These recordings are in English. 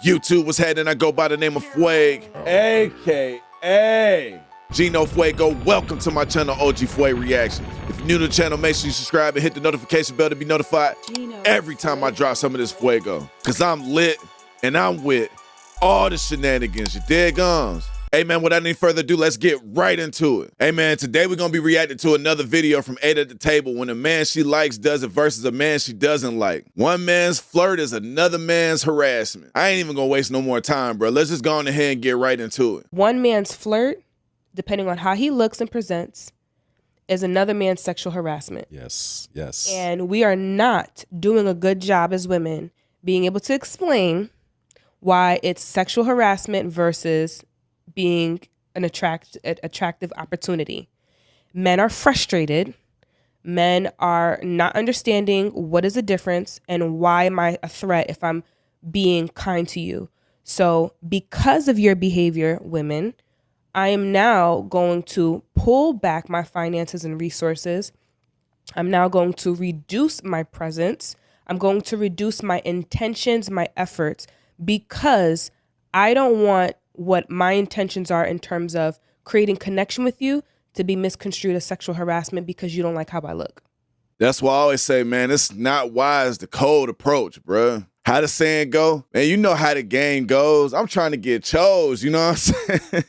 YouTube, what's happening? I go by the name of Fuego, a.k.a. Gino Fuego. Welcome to my channel, OG Fuego Reactions. If you're new to the channel, make sure you subscribe and hit the notification bell to be notified every time I drop some of this Fuego. Cause I'm lit and I'm with all the shenanigans, you dig ons? Hey man, without any further ado, let's get right into it. Hey man, today we're gonna be reacting to another video from 8 at the Table when a man she likes does it versus a man she doesn't like. One man's flirt is another man's harassment. I ain't even gonna waste no more time, bro. Let's just go on ahead and get right into it. One man's flirt, depending on how he looks and presents, is another man's sexual harassment. Yes, yes. And we are not doing a good job as women being able to explain why it's sexual harassment versus being an attractive opportunity. Men are frustrated. Men are not understanding what is the difference and why am I a threat if I'm being kind to you. So because of your behavior, women, I am now going to pull back my finances and resources. I'm now going to reduce my presence. I'm going to reduce my intentions, my efforts, because I don't want what my intentions are in terms of creating connection with you to be misconstrued as sexual harassment because you don't like how I look. That's why I always say, man, it's not wise, the cold approach, bruh. How the saying go? Man, you know how the game goes. I'm trying to get chose, you know what I'm saying?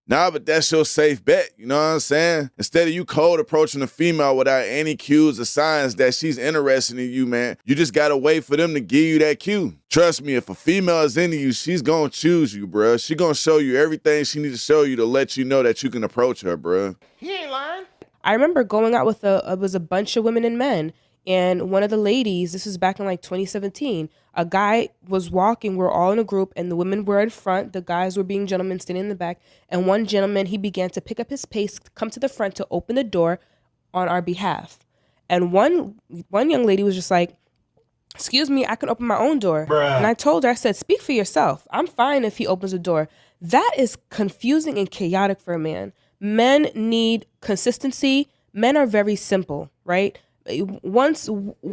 Nah, but that's your safe bet, you know what I'm saying? Instead of you cold approaching a female without any cues or signs that she's interested in you, man, you just gotta wait for them to give you that cue. Trust me, if a female is into you, she's gonna choose you, bruh. She gonna show you everything she needs to show you to let you know that you can approach her, bruh. He ain't lying. I remember going out with it was a bunch of women and men. And one of the ladies, this was back in like 2017, a guy was walking, we're all in a group, and the women were in front, the guys were being gentlemen standing in the back, and one gentleman, he began to pick up his pace, come to the front to open the door on our behalf. And one young lady was just like, excuse me, I can open my own door. Bruh. And I told her, I said, speak for yourself. I'm fine if he opens the door. That is confusing and chaotic for a man. Men need consistency. Men are very simple, right? Once, you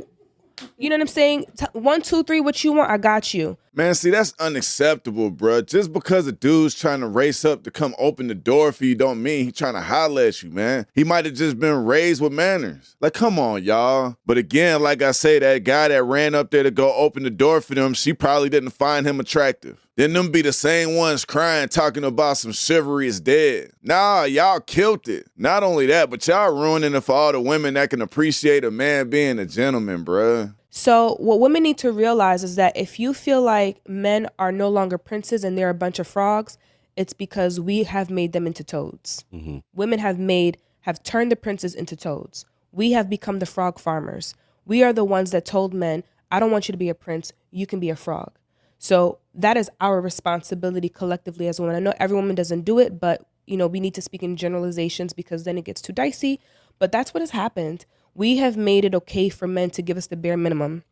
know what I'm saying? 1, 2, 3, what you want, I got you. Man, see, that's unacceptable, bruh. Just because a dude's trying to race up to come open the door for you don't mean he trying to holler at you, man. He might have just been raised with manners. Like, come on, y'all. But again, like I say, that guy that ran up there to go open the door for them, she probably didn't find him attractive. Then them be the same ones crying, talking about some chivalry is dead. Nah, y'all killed it. Not only that, but y'all ruining it for all the women that can appreciate a man being a gentleman, bruh. So what women need to realize is that if you feel like men are no longer princes and they're a bunch of frogs, it's because we have made them into toads. Mm-hmm. Women have turned the princes into toads. We have become the frog farmers. We are the ones that told men, I don't want you to be a prince, you can be a frog. So that is our responsibility collectively as women. I know every woman doesn't do it, but you know, we need to speak in generalizations because then it gets too dicey. But that's what has happened. We have made it okay for men to give us the bare minimum.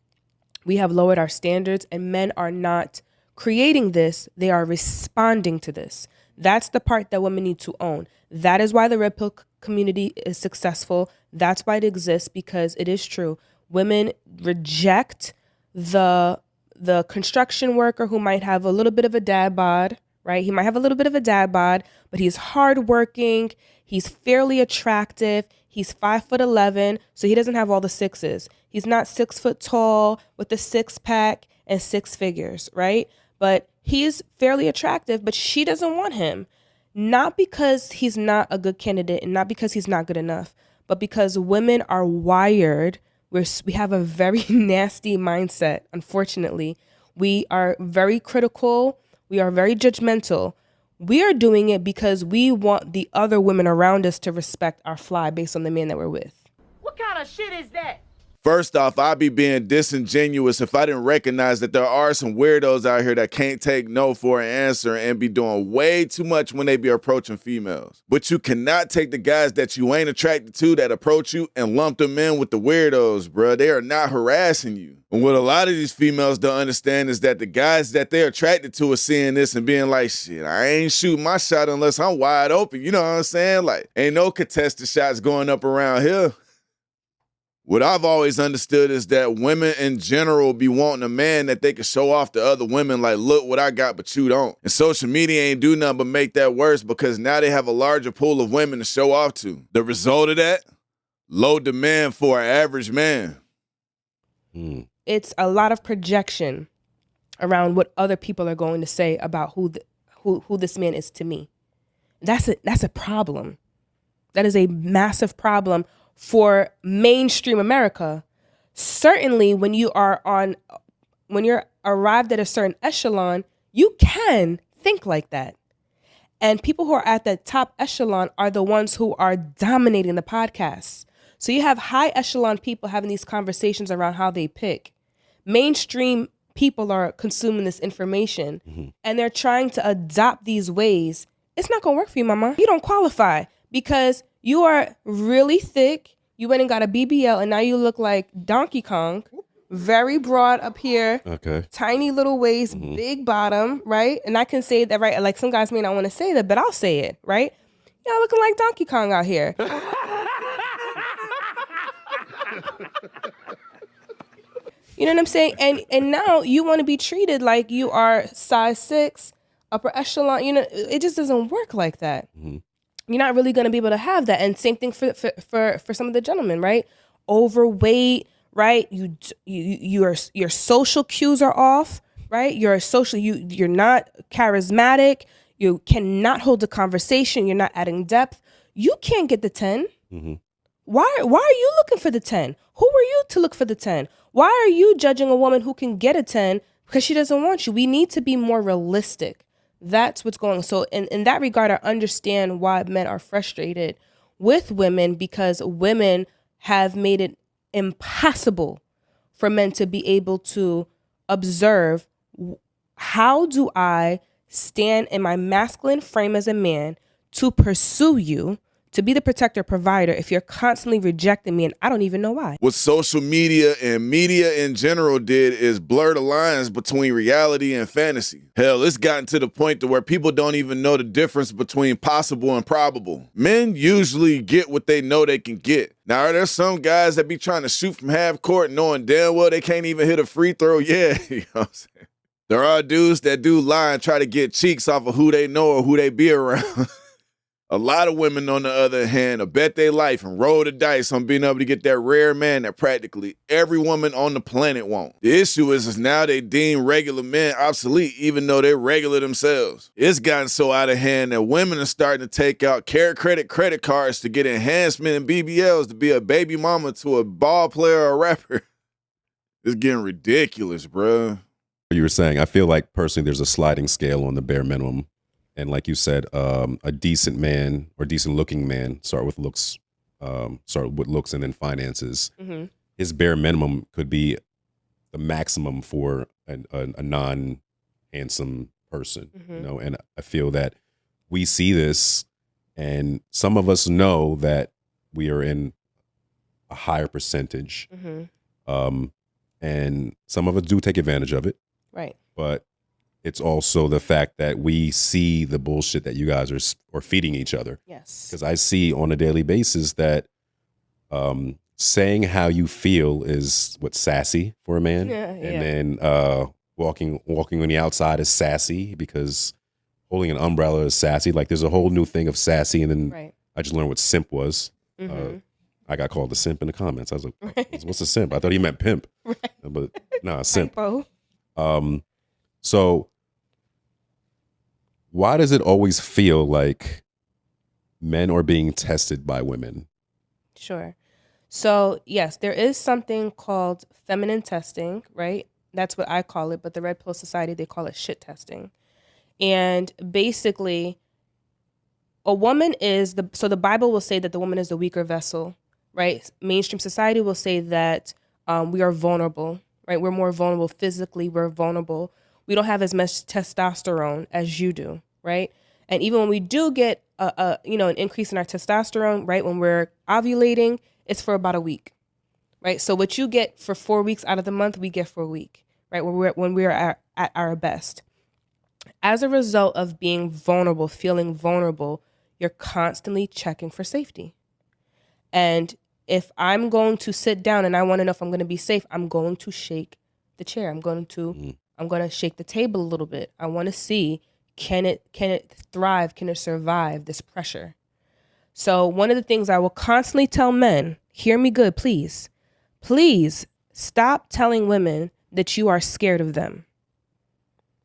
We have lowered our standards, and men are not creating this. They are responding to this. That's the part that women need to own. That is why the Red Pill community is successful. That's why it exists, because it is true. Women reject the construction worker who might have a little bit of a dad bod, right? He might have a little bit of a dad bod, but he's hardworking. He's fairly attractive. He's 5'11", so he doesn't have all the sixes. He's not 6 foot tall with a 6-pack and 6 figures, right? But he's fairly attractive, but she doesn't want him. Not because he's not a good candidate and not because he's not good enough, but because women are wired. We have a very nasty mindset, unfortunately. We are very critical. We are very judgmental. We are doing it because we want the other women around us to respect our fly based on the man that we're with. What kind of shit is that? First off, I'd be being disingenuous if I didn't recognize that there are some weirdos out here that can't take no for an answer and be doing way too much when they be approaching females. But you cannot take the guys that you ain't attracted to that approach you and lump them in with the weirdos, bruh. They are not harassing you. And what a lot of these females don't understand is that the guys that they're attracted to are seeing this and being like, shit, I ain't shooting my shot unless I'm wide open. You know what I'm saying? Like, ain't no contested shots going up around here. What I've always understood is that women in general be wanting a man that they can show off to other women like, look what I got, but you don't. And social media ain't do nothing but make that worse because now they have a larger pool of women to show off to. The result of that, low demand for an average man. It's a lot of projection around what other people are going to say about who this man is to me. That's a problem. That is a massive problem for mainstream America. Certainly when you're arrived at a certain echelon, you can think like that. And people who are at the top echelon are the ones who are dominating the podcasts. So you have high echelon people having these conversations around how they pick. Mainstream people are consuming this information and they're trying to adopt these ways. It's not going to work for you, mama. You don't qualify because you are really thick. You went and got a BBL and now you look like Donkey Kong. Very broad up here. Okay. Tiny little waist, big bottom, right? And I can say that, right? Like some guys may not want to say that, but I'll say it, right? Y'all looking like Donkey Kong out here. You know what I'm saying? And now you want to be treated like you are size 6, upper echelon. You know, it just doesn't work like that. You're not really going to be able to have that. And same thing for some of the gentlemen, right? Overweight, right? Your social cues are off, right? You're not charismatic. You cannot hold a conversation. You're not adding depth. You can't get the 10. Why are you looking for the 10? Who are you to look for the 10? Why are you judging a woman who can get a 10 because she doesn't want you? We need to be more realistic. That's what's going on. So in that regard, I understand why men are frustrated with women because women have made it impossible for men to be able to observe, how do I stand in my masculine frame as a man to pursue you, to be the protector, provider, if you're constantly rejecting me and I don't even know why. What social media and media in general did is blur the lines between reality and fantasy. Hell, it's gotten to the point to where people don't even know the difference between possible and probable. Men usually get what they know they can get. Now, are there some guys that be trying to shoot from half court knowing damn well they can't even hit a free throw? Yeah, you know what I'm saying? There are dudes that do lie and try to get cheeks off of who they know or who they be around. A lot of women, on the other hand, bet their life and roll the dice on being able to get that rare man that practically every woman on the planet wants. The issue is now they deem regular men obsolete, even though they're regular themselves. It's gotten so out of hand that women are starting to take out credit cards to get enhancement and BBLs to be a baby mama to a ball player or a rapper. It's getting ridiculous, bro. You were saying, I feel like personally there's a sliding scale on the bare minimum. And like you said, a decent man or decent looking man, start with looks and then finances. His bare minimum could be the maximum for a non-handsome person, you know. And I feel that we see this, and some of us know that we are in a higher percentage, and some of us do take advantage of it, right? But it's also the fact that we see the bullshit that you guys are feeding each other. Yes. Because I see on a daily basis that saying how you feel is what's sassy for a man. And then walking on the outside is sassy because holding an umbrella is sassy. Like there's a whole new thing of sassy. And then I just learned what simp was. I got called a simp in the comments. I was like, what's a simp? I thought he meant pimp. But nah, simp. So why does it always feel like men are being tested by women? Sure. So yes, there is something called feminine testing, right? That's what I call it, but the Red Pill Society, they call it shit testing. And basically, a woman is so the Bible will say that the woman is the weaker vessel, right? Mainstream society will say that we are vulnerable, right? We're more vulnerable physically, we're vulnerable. We don't have as much testosterone as you do, right? And even when we do get an increase in our testosterone, right, when we're ovulating, it's for about a week, right? So what you get for 4 weeks out of the month, we get for a week, right? When we're at our best. As a result of being vulnerable, feeling vulnerable, you're constantly checking for safety. And If I'm going to sit down and I want to know if I'm going to be safe, I'm going to shake the chair. I'm going to shake the table a little bit. I want to see, can it thrive? Can it survive this pressure? So one of the things I will constantly tell men, hear me good, please stop telling women that you are scared of them.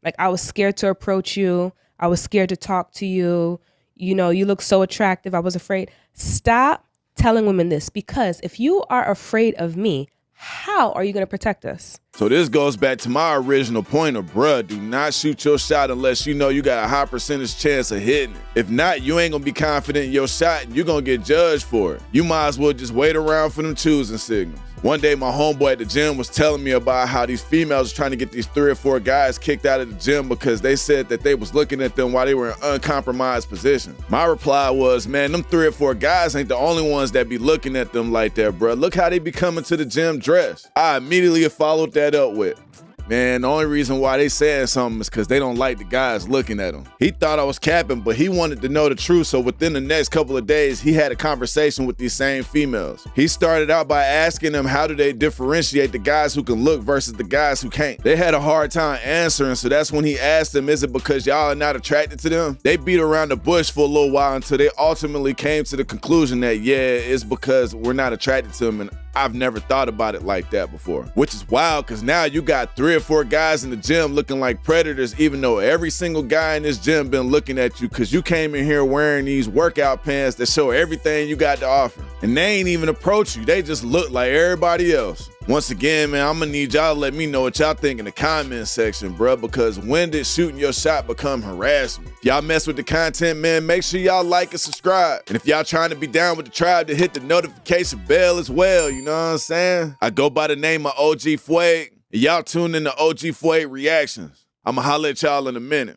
Like, I was scared to approach you. I was scared to talk to you. You know, you look so attractive. I was afraid. Stop telling women this, because if you are afraid of me, how are you going to protect us? So this goes back to my original point of, bruh, do not shoot your shot unless you know you got a high percentage chance of hitting it. If not, you ain't gonna be confident in your shot and you're gonna get judged for it. You might as well just wait around for them choosing signals. One day, my homeboy at the gym was telling me about how these females are trying to get these 3 or 4 guys kicked out of the gym because they said that they was looking at them while they were in uncompromised position. My reply was, man, them 3 or 4 guys ain't the only ones that be looking at them like that, bro. Look how they be coming to the gym dressed. I immediately followed that up with, man, the only reason why they saying something is because they don't like the guys looking at them. He thought I was capping, but he wanted to know the truth, so within the next couple of days, he had a conversation with these same females. He started out by asking them how do they differentiate the guys who can look versus the guys who can't. They had a hard time answering, so that's when he asked them, is it because y'all are not attracted to them? They beat around the bush for a little while until they ultimately came to the conclusion that, yeah, it's because we're not attracted to them, and I've never thought about it like that before. Which is wild, because now you got 3 or 4 guys in the gym looking like predators, even though every single guy in this gym been looking at you because you came in here wearing these workout pants that show everything you got to offer. And they ain't even approach you. They just look like everybody else. Once again, man, I'm gonna need y'all to let me know what y'all think in the comment section, bruh, because when did shooting your shot become harassment? If y'all mess with the content, man, make sure y'all like and subscribe. And if y'all trying to be down with the tribe, to hit the notification bell as well, you know what I'm saying? I go by the name of OG Fuego, and y'all tune in to OG Fuego Reactions. I'ma holler at y'all in a minute.